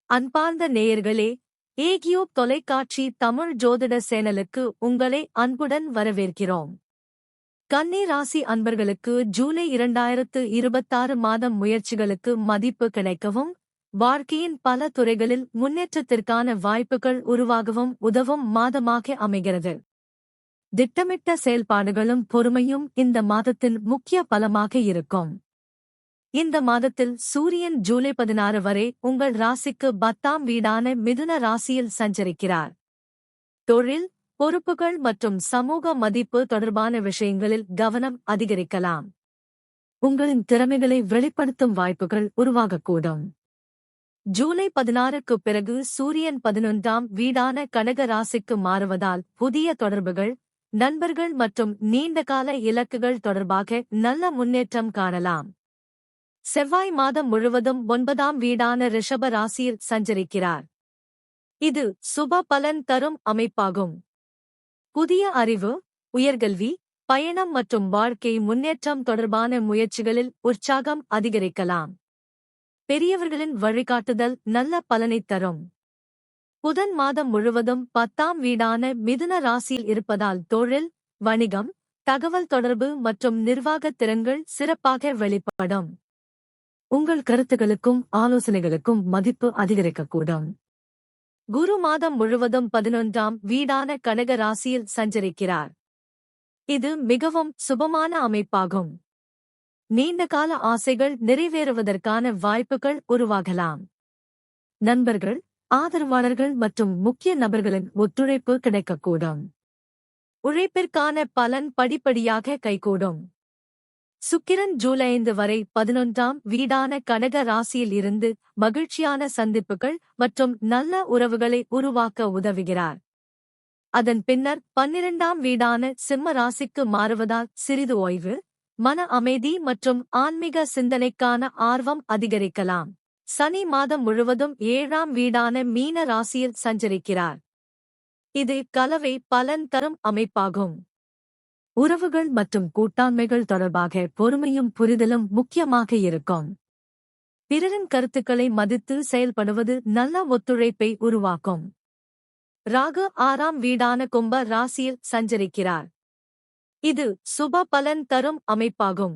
அன்பார்ந்த நேயர்களே, ஏகியூப் தொலைக்காட்சி தமிழ் ஜோதிட சேனலுக்கு உங்களை அன்புடன் வரவேற்கிறோம். கன்னி ராசி அன்பர்களுக்கு ஜூலை 2026 மாதம் முயற்சிகளுக்கு மதிப்பு கிடைக்கவும், வாழ்க்கையின் பல துறைகளில் முன்னேற்றத்திற்கான வாய்ப்புகள் உருவாகவும் உதவும் மாதமாக அமைகிறது. திட்டமிட்ட செயல்பாடுகளும் பொறுமையும் இந்த மாதத்தின் முக்கிய பலமாக இருக்கும். இந்த மாதத்தில் சூரியன் ஜூலை 16 வரை உங்கள் ராசிக்கு 10ஆம் வீடான மிதுன ராசியில் சஞ்சரிக்கிறார். தொழில், பொறுப்புகள் மற்றும் சமூக மதிப்பு தொடர்பான விஷயங்களில் கவனம் அதிகரிக்கலாம். உங்களின் திறமைகளை வெளிப்படுத்தும் வாய்ப்புகள் உருவாகக்கூடும். ஜூலை 16க்கு பிறகு சூரியன் 11ஆம் வீடான கடக ராசிக்கு மாறுவதால் புதிய தொடர்புகள், நண்பர்கள் மற்றும் நீண்டகால இலக்குகள் தொடர்பாக நல்ல முன்னேற்றம் காணலாம். செவ்வாய் மாதம் முழுவதும் 9ஆம் வீடான ரிஷப ராசியில் சஞ்சரிக்கிறார். இது சுப பலன் தரும் அமைப்பாகும். புதிய அறிவு, உயர்கல்வி, பயணம் மற்றும் வாழ்க்கை முன்னேற்றம் தொடர்பான முயற்சிகளில் உற்சாகம் அதிகரிக்கலாம். பெரியவர்களின் வழிகாட்டுதல் நல்ல பலனைத் தரும். புதன் மாதம் முழுவதும் 10ஆம் வீடான மிதுன ராசியில் இருப்பதால் தொழில், வணிகம், தகவல் தொடர்பு மற்றும் நிர்வாகத் திறன்கள் சிறப்பாக வெளிப்படும். உங்கள் கருத்துகளுக்கும் ஆலோசனைகளுக்கும் மதிப்பு அதிகரிக்கக்கூடும். குரு மாதம் முழுவதும் 11ஆம் வீடான கடக ராசியில் சஞ்சரிக்கிறார். இது மிகவும் சுபமான அமைப்பாகும். நீண்டகால ஆசைகள் நிறைவேறுவதற்கான வாய்ப்புகள் உருவாகலாம். நண்பர்கள், ஆதரவாளர்கள் மற்றும் முக்கிய நபர்களின் ஒத்துழைப்பு கிடைக்கக்கூடும். உழைப்பிற்கான பலன் படிப்படியாக கைகூடும். சுக்கிரன் ஜூலை 5 வரை 11ஆம் வீடான கடக ராசியில் இருந்து மகிழ்ச்சியான சந்திப்புகள் மற்றும் நல்ல உறவுகளை உருவாக்க உதவுகிறார். அதன் பின்னர் 12ஆம் வீடான சிம்ம ராசிக்கு மாறுவதால் சிறிது ஓய்வு, மன அமைதி மற்றும் ஆன்மீக சிந்தனைக்கான ஆர்வம் அதிகரிக்கலாம். சனி மாதம் முழுவதும் 7ஆம் வீடான மீன ராசியில் சஞ்சரிக்கிறார். இது கலவை பலன் தரும் அமைப்பாகும். உறவுகள் மற்றும் கூட்டாண்மைகள் தொடர்பாக பொறுமையும் புரிதலும் முக்கியமாக இருக்கும். பிறரின் கருத்துக்களை மதித்து செயல்படுவது நல்ல ஒத்துழைப்பை உருவாக்கும். ராகு 6ஆம் வீடான கும்ப ராசியில் சஞ்சரிக்கிறார். இது சுப பலன் தரும் அமைப்பாகும்.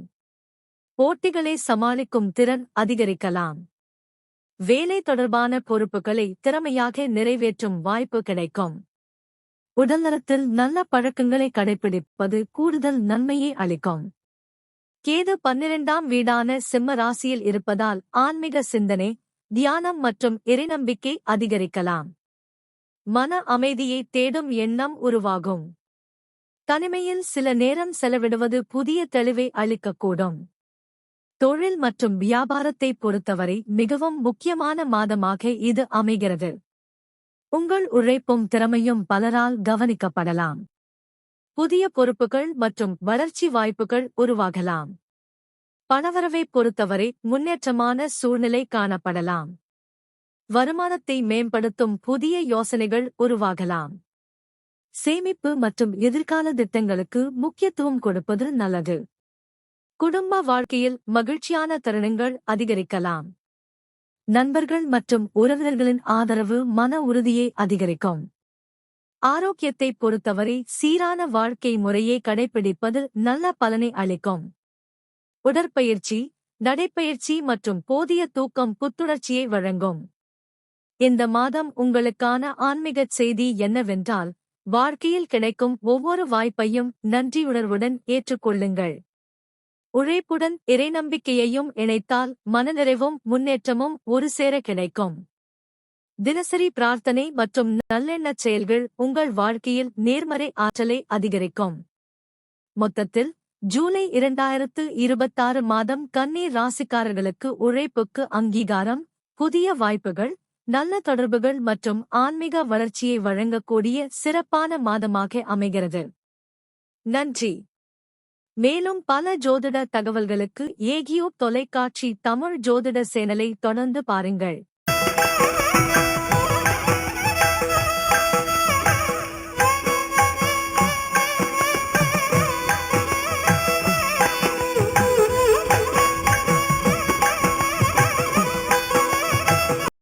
போட்டிகளை சமாளிக்கும் திறன் அதிகரிக்கலாம். வேலை தொடர்பான பொறுப்புகளை திறமையாக நிறைவேற்றும் வாய்ப்பு கிடைக்கும். உடல்நலத்தில் நல்ல பழக்கங்களை கடைபிடிப்பது கூடுதல் நன்மையை அளிக்கும். கேது 12ஆம் வீடான சிம்ம ராசியில் இருப்பதால் ஆன்மீக சிந்தனை, தியானம் மற்றும் இறைநம்பிக்கை அதிகரிக்கலாம். மன அமைதியை தேடும் எண்ணம் உருவாகும். தனிமையில் சில நேரம் செலவிடுவது புதிய தெளிவை அளிக்கக்கூடும். தொழில் மற்றும் வியாபாரத்தை பொறுத்தவரை மிகவும் முக்கியமான மாதமாக இது அமைகிறது. உங்கள் உழைப்பும் திறமையும் பலரால் கவனிக்கப்படலாம். புதிய பொறுப்புகள் மற்றும் வளர்ச்சி வாய்ப்புகள் உருவாகலாம். பணவரவைப் பொறுத்தவரை முன்னேற்றமான சூழ்நிலை காணப்படலாம். வருமானத்தை மேம்படுத்தும் புதிய யோசனைகள் உருவாகலாம். சேமிப்பு மற்றும் எதிர்கால திட்டங்களுக்கு முக்கியத்துவம் கொடுப்பது நல்லது. குடும்ப வாழ்க்கையில் மகிழ்ச்சியான தருணங்கள் அதிகரிக்கலாம். நண்பர்கள் மற்றும் உறவினர்களின் ஆதரவு மன உறுதியை அதிகரிக்கும். ஆரோக்கியத்தை பொறுத்தவரை சீரான வாழ்க்கை முறையை கடைபிடிப்பது நல்ல பலனை அளிக்கும். உடற்பயிற்சி, நடைப்பயிற்சி மற்றும் போதிய தூக்கம் புத்துணர்ச்சியை வழங்கும். இந்த மாதம் உங்களுக்கான ஆன்மீகச் செய்தி என்னவென்றால், வாழ்க்கையில் கிடைக்கும் ஒவ்வொரு வாய்ப்பையும் நன்றியுணர்வுடன் ஏற்றுக்கொள்ளுங்கள். உழைப்புடன் இறைநம்பிக்கையையும் இணைத்தால் மனநிறைவும் முன்னேற்றமும் ஒரு சேர கிடைக்கும். தினசரி பிரார்த்தனை மற்றும் நல்லெண்ணச் செயல்கள் உங்கள் வாழ்க்கையில் நேர்மறை ஆற்றலை அதிகரிக்கும். மொத்தத்தில் ஜூலை 2026 மாதம் கன்னி ராசிக்காரர்களுக்கு உழைப்புக்கு அங்கீகாரம், புதிய வாய்ப்புகள், நல்ல தொடர்புகள் மற்றும் ஆன்மீக வளர்ச்சியை வழங்கக்கூடிய சிறப்பான மாதமாக அமைகிறது. நன்றி. மேலும் பல ஜோதிட தகவல்களுக்கு ஏகியூப் தொலைக்காட்சி தமிழ் ஜோதிட சேனலை தொடர்ந்து பாருங்கள்.